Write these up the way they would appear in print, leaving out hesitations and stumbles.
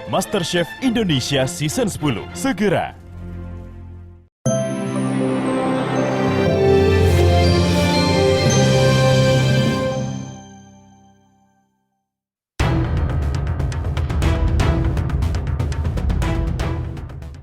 MasterChef Indonesia Season 10 segera.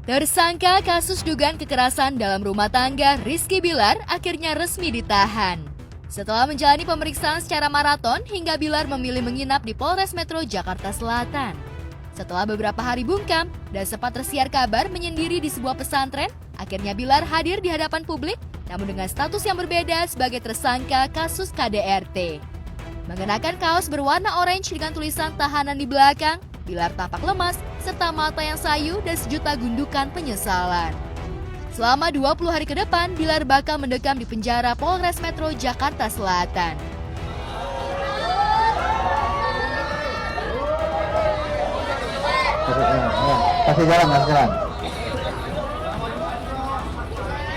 Tersangka kasus dugaan kekerasan dalam rumah tangga Rizky Bilar akhirnya resmi ditahan. Setelah menjalani pemeriksaan secara maraton hingga Bilar memilih menginap di Polres Metro Jakarta Selatan. Setelah beberapa hari bungkam dan sempat tersiar kabar menyendiri di sebuah pesantren, akhirnya Bilar hadir di hadapan publik namun dengan status yang berbeda sebagai tersangka kasus KDRT. Mengenakan kaos berwarna orange dengan tulisan tahanan di belakang, Bilar tampak lemas serta mata yang sayu dan sejuta gundukan penyesalan. Selama 20 hari ke depan, Bilar bakal mendekam di penjara Polres Metro Jakarta Selatan. Kasih jalan, kasih jalan.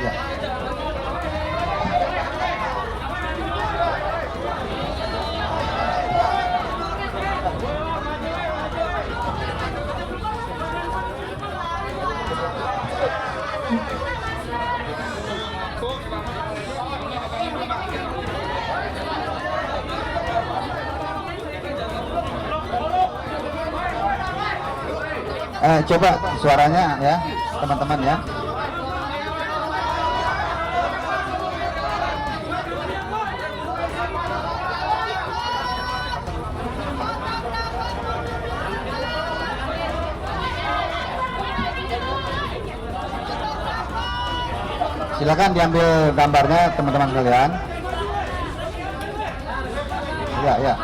Ya. Coba suaranya ya, teman-teman ya. Silakan diambil gambarnya teman-teman sekalian. Ya.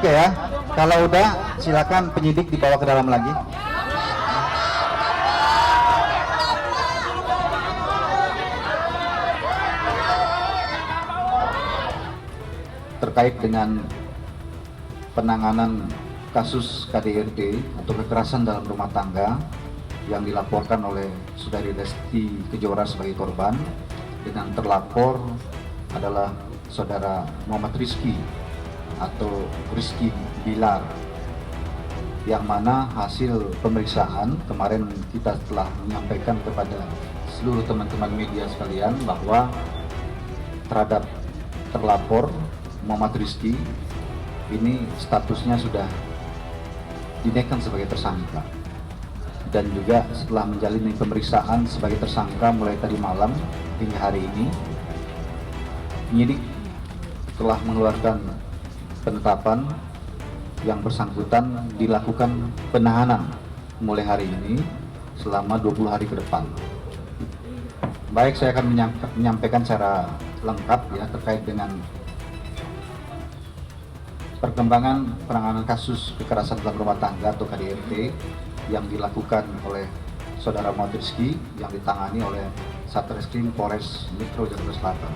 Oke ya, kalau udah silakan penyidik dibawa ke dalam lagi. Terkait dengan penanganan kasus KDRT atau kekerasan dalam rumah tangga yang dilaporkan oleh Saudari Lesti Kejora sebagai korban, dengan terlapor adalah Saudara Muhammad Rizky atau Rizky Bilar, yang mana hasil pemeriksaan kemarin kita telah menyampaikan kepada seluruh teman-teman media sekalian bahwa terhadap terlapor Muhammad Rizky ini statusnya sudah dinaikkan sebagai tersangka, dan juga setelah menjalani pemeriksaan sebagai tersangka mulai tadi malam hingga hari ini, penyidik telah mengeluarkan penetapan yang bersangkutan dilakukan penahanan mulai hari ini selama 20 hari ke depan. Baik, saya akan menyampaikan secara lengkap ya terkait dengan perkembangan penanganan kasus kekerasan dalam rumah tangga atau KDRT yang dilakukan oleh Saudara Muhammad Rizky yang ditangani oleh Satreskrim Polres Metro Jakarta Selatan,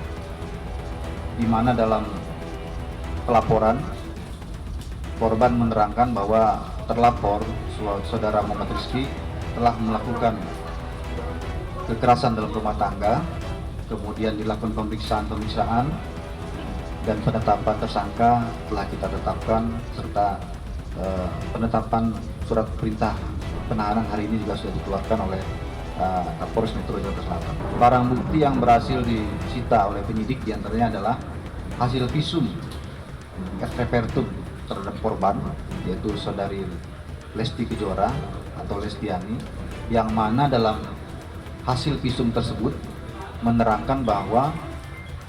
di mana dalam pelaporan korban menerangkan bahwa terlapor Saudara Muhammad Rizky telah melakukan kekerasan dalam rumah tangga, kemudian dilakukan pemeriksaan dan penetapan tersangka telah kita tetapkan, serta penetapan surat perintah penahanan hari ini juga sudah dikeluarkan oleh Kapolres Metro Jakarta Selatan. Barang bukti yang berhasil disita oleh penyidik diantaranya adalah hasil visum et repertum terhadap korban, yaitu Saudari Lesti Kejora atau Lestiani, yang mana dalam hasil visum tersebut menerangkan bahwa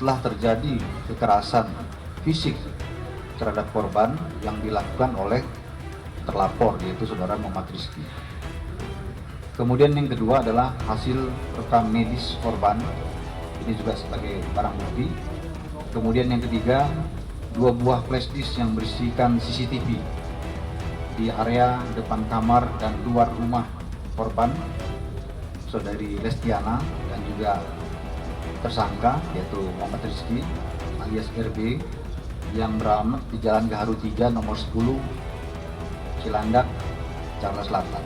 telah terjadi kekerasan fisik terhadap korban yang dilakukan oleh terlapor, yaitu Saudara Muhammad Rizky. Kemudian yang kedua adalah hasil rekam medis korban, ini juga sebagai barang bukti. Kemudian yang ketiga, 2 buah flash disk yang berisikan CCTV di area depan kamar dan luar rumah korban Saudari Lestiana dan juga tersangka yaitu Muhammad Rizky alias RB yang beramat di Jalan Gaharu 3 nomor 10 Cilandak, Jakarta Selatan.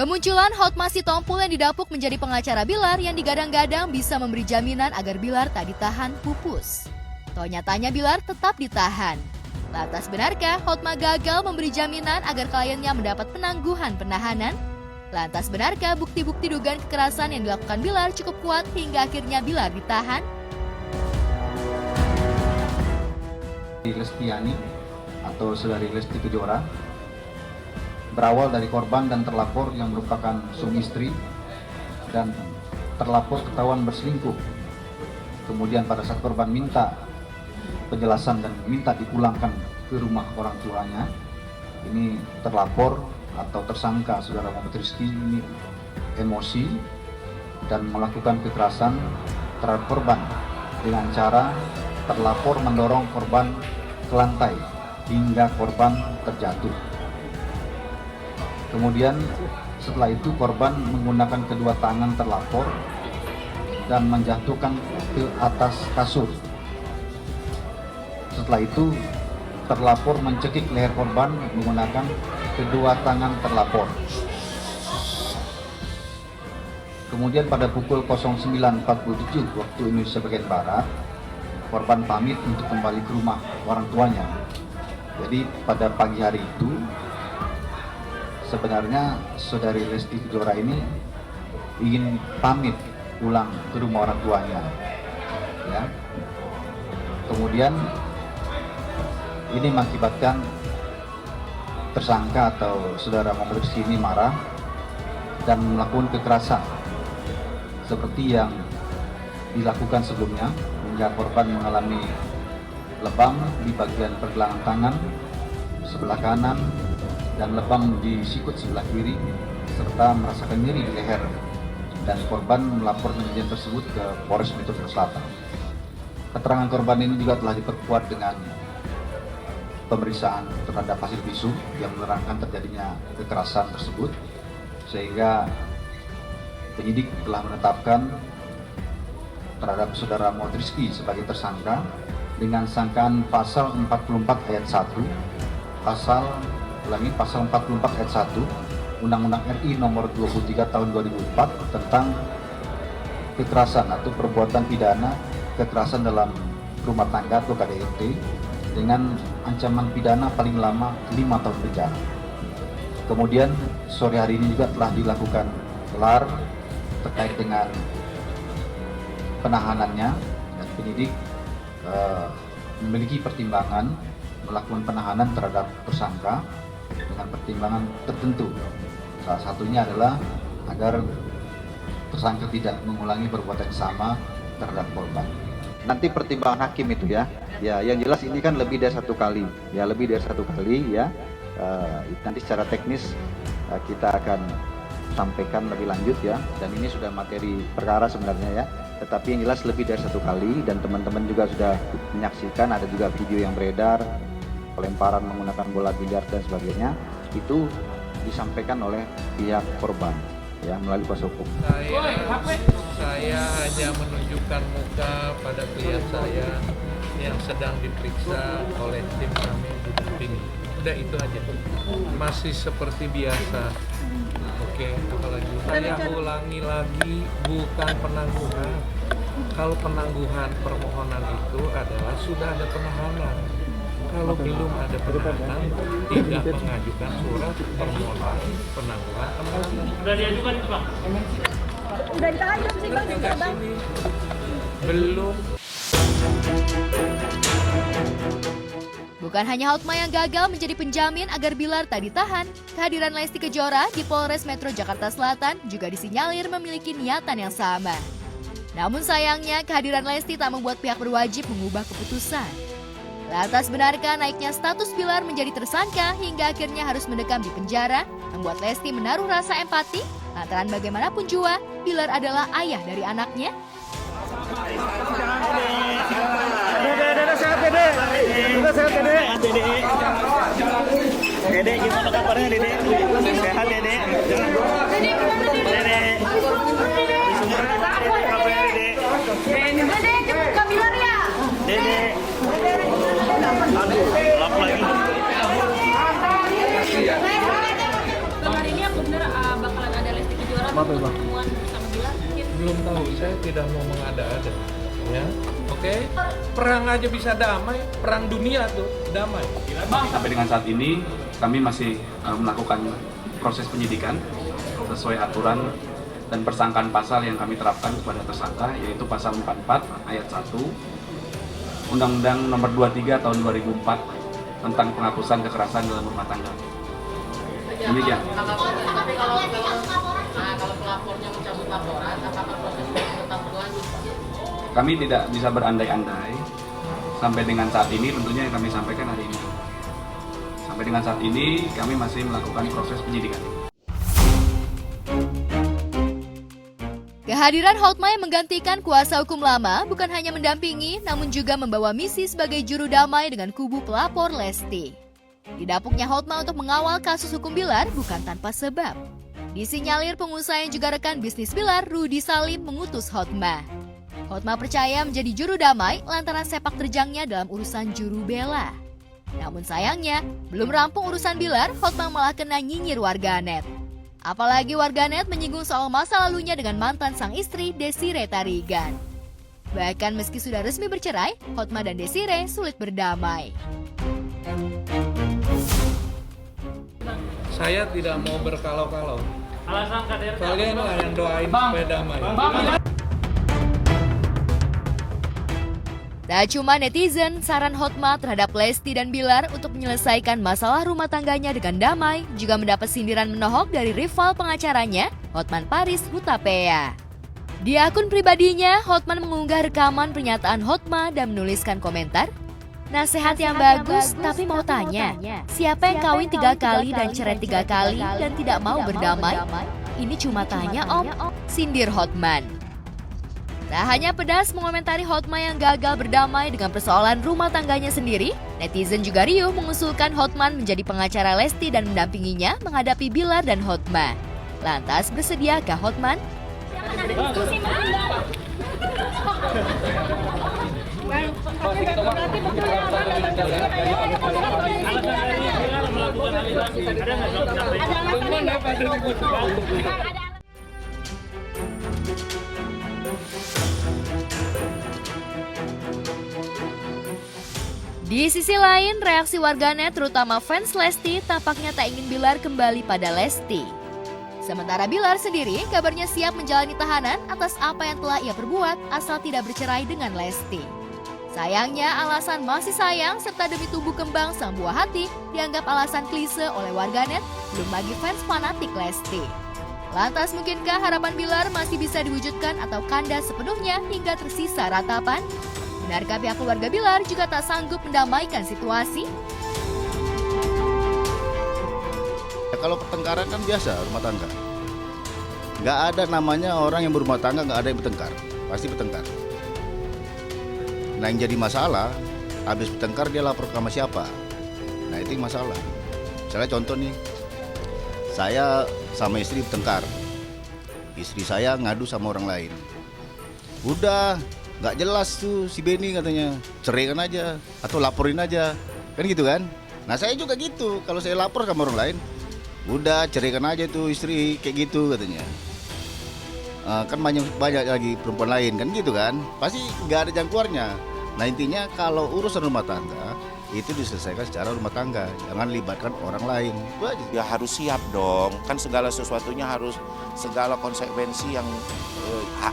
Kemunculan Hotma Sitompul yang didapuk menjadi pengacara Bilar yang digadang-gadang bisa memberi jaminan agar Bilar tak ditahan pupus. Toh nyatanya Bilar tetap ditahan. Lantas benarkah Hotma gagal memberi jaminan agar kliennya mendapat penangguhan penahanan? Lantas benarkah bukti-bukti dugaan kekerasan yang dilakukan Bilar cukup kuat hingga akhirnya Bilar ditahan? Lestiani atau saudari Lesti Kejora berawal dari korban dan terlapor yang merupakan suami istri, dan terlapor ketahuan berselingkuh. Kemudian pada saat korban minta penjelasan dan minta dipulangkan ke rumah orang tuanya, ini terlapor atau tersangka saudara Muhammad Rizky ini emosi dan melakukan kekerasan terhadap korban dengan cara terlapor mendorong korban ke lantai hingga korban terjatuh. Kemudian setelah itu korban menggunakan kedua tangan terlapor dan menjatuhkan ke atas kasur. Setelah itu terlapor mencekik leher korban menggunakan kedua tangan terlapor. Kemudian pada pukul 09.47 waktu Indonesia bagian Barat, korban pamit untuk kembali ke rumah orang tuanya. Jadi pada pagi hari itu sebenarnya saudari Lesti Kejora ini ingin pamit pulang ke rumah orang tuanya, ya. Kemudian ini mengakibatkan tersangka atau saudara Muhammad Rizky ini marah dan melakukan kekerasan seperti yang dilakukan sebelumnya, hingga korban mengalami lebam di bagian pergelangan tangan sebelah kanan dan lebam di sikut sebelah kiri, serta merasakan nyeri di leher, dan korban melapor kejadian tersebut ke Polres Metro Jakarta Selatan. Keterangan korban ini juga telah diperkuat dengan pemeriksaan terhadap hasil visum yang menerangkan terjadinya kekerasan tersebut, sehingga penyidik telah menetapkan terhadap saudara Muhammad Rizky sebagai tersangka dengan sangkaan pasal 44 ayat 1, pasal 44 ayat 1 Undang-Undang RI nomor 23 tahun 2004 tentang kekerasan atau perbuatan pidana kekerasan dalam rumah tangga atau KDRT dengan ancaman pidana paling lama 5 tahun penjara. Kemudian sore hari ini juga telah dilakukan gelar terkait dengan penahanannya, dan penyidik memiliki pertimbangan melakukan penahanan terhadap tersangka dengan pertimbangan tertentu. Salah satunya adalah agar tersangka tidak mengulangi perbuatan sama terhadap korban. Nanti pertimbangan hakim itu ya, yang jelas ini kan lebih dari satu kali, ya. Nanti secara teknis kita akan sampaikan lebih lanjut ya, dan ini sudah materi perkara sebenarnya ya. Tetapi yang jelas lebih dari satu kali, dan teman-teman juga sudah menyaksikan, ada juga video yang beredar pelemparan menggunakan bola biliar dan sebagainya, itu disampaikan oleh pihak korban ya melalui kuasa hukum. Saya hanya menunjukkan muka pada klien saya yang sedang diperiksa oleh tim kami di dampingi. Udah itu aja. Masih seperti biasa. Oke, apalagi saya ulangi lagi, bukan penangguhan. Kalau penangguhan permohonan itu adalah sudah ada penahanan. Kalau belum ada penahanan, tidak mengajukan surat permohonan penangguhan penahanan. Sudah diajukan itu Bang? Udah ditahan belum sih Bang? Sampai sini belum. Bukan hanya Hotma yang gagal menjadi penjamin agar Bilar tak ditahan, kehadiran Lesti Kejora di Polres Metro Jakarta Selatan juga disinyalir memiliki niatan yang sama. Namun sayangnya kehadiran Lesti tak membuat pihak berwajib mengubah keputusan. Lantas benarkah naiknya status Bilar menjadi tersangka hingga akhirnya harus mendekam di penjara, membuat Lesti menaruh rasa empati? Lantaran bagaimanapun jua, Bilar adalah ayah dari anaknya. Dede sehat Dede. Dede sehat Dede. Dede gimana kabarnya Dede? Sehat Dede. Dede. Kabarnya Dede. Dede cepet ke Bilar ya. Dede. Aduh, lap lagi. Kemarin ini aku bener bakalan apa-apa Bang. Belum tahu, saya tidak mau mengada-ada. Ya, oke. Perang aja bisa damai, perang dunia tuh damai. Sampai dengan saat ini kami masih melakukan proses penyidikan sesuai aturan dan persangkaan pasal yang kami terapkan kepada tersangka, yaitu pasal 44 ayat 1 Undang-Undang Nomor 23 Tahun 2004 tentang penghapusan kekerasan dalam rumah tangga. Demikian. Tapi kalau pelapornya mencabut laporan, apakah prosesnya tetap berlanjut? Kami tidak bisa berandai-andai. Sampai dengan saat ini tentunya yang kami sampaikan hari ini. Sampai dengan saat ini kami masih melakukan proses penyidikan. Kehadiran Hotma yang menggantikan kuasa hukum lama bukan hanya mendampingi, namun juga membawa misi sebagai juru damai dengan kubu pelapor Lesti. Didapuknya Hotma untuk mengawal kasus hukum Bilar bukan tanpa sebab. Disinyalir pengusaha yang juga rekan bisnis Bilar, Rudy Salim, mengutus Hotma. Hotma percaya menjadi juru damai lantaran sepak terjangnya dalam urusan juru bela. Namun sayangnya, belum rampung urusan Bilar, Hotma malah kena nyinyir warganet. Apalagi warganet menyinggung soal masa lalunya dengan mantan sang istri Desiree Tarigan. Bahkan meski sudah resmi bercerai, Hotma dan Desiree sulit berdamai. Saya tidak mau berkalau-kalau. Kalianlah yang doain supaya damai. Tak cuma netizen, saran Hotma terhadap Lesti dan Bilar untuk menyelesaikan masalah rumah tangganya dengan damai juga mendapat sindiran menohok dari rival pengacaranya, Hotman Paris Hutapea. Di akun pribadinya, Hotman mengunggah rekaman pernyataan Hotma dan menuliskan komentar, "Nasihat yang bagus, tapi mau tanya, siapa yang kawin 3 kali dan cerai 3 kali dan tidak mau berdamai? Ini cuma tanya om," sindir Hotman. Tak hanya pedas mengomentari Hotma yang gagal berdamai dengan persoalan rumah tangganya sendiri, netizen juga riuh mengusulkan Hotman menjadi pengacara Lesti dan mendampinginya menghadapi Bilar dan Hotma. Lantas bersediakah Hotman? Di sisi lain, reaksi warganet terutama fans Lesti tampaknya tak ingin Bilar kembali pada Lesti. Sementara Bilar sendiri kabarnya siap menjalani tahanan atas apa yang telah ia perbuat asal tidak bercerai dengan Lesti. Sayangnya alasan masih sayang serta demi tumbuh kembang sang buah hati dianggap alasan klise oleh warganet, belum lagi fans fanatik Lesti. Lantas mungkinkah harapan Bilar masih bisa diwujudkan atau kandas sepenuhnya hingga tersisa ratapan? Benarkah pihak keluarga Bilar juga tak sanggup mendamaikan situasi? Ya, kalau pertengkaran kan biasa rumah tangga. Nggak ada namanya orang yang berumah tangga nggak ada yang bertengkar. Pasti bertengkar. Nah yang jadi masalah, habis bertengkar dia lapor sama siapa? Nah itu yang masalah. Misalnya contoh nih, saya sama istri bertengkar. Istri saya ngadu sama orang lain. Udah, nggak jelas tuh si Benny katanya, ceraikan aja atau laporin aja, kan gitu kan? Nah saya juga gitu, kalau saya lapor sama orang lain, udah ceraikan aja tuh istri kayak gitu katanya. Kan banyak lagi perempuan lain kan gitu kan, pasti nggak ada jalan keluarnya. Nah intinya kalau urusan rumah tangga itu diselesaikan secara rumah tangga, jangan libatkan orang lain. Itu aja. Ya harus siap dong, kan segala sesuatunya harus, segala konsekuensi yang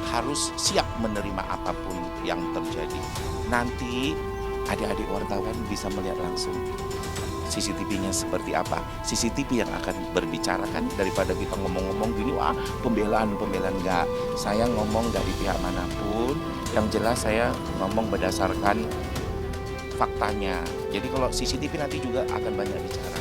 harus siap menerima apapun yang terjadi. Nanti adik-adik wartawan bisa melihat langsung CCTV-nya seperti apa. CCTV yang akan berbicara kan, daripada kita ngomong-ngomong gini, wah pembelaan enggak. Saya ngomong dari pihak manapun, yang jelas saya ngomong berdasarkan faktanya. Jadi kalau CCTV nanti juga akan banyak bicara.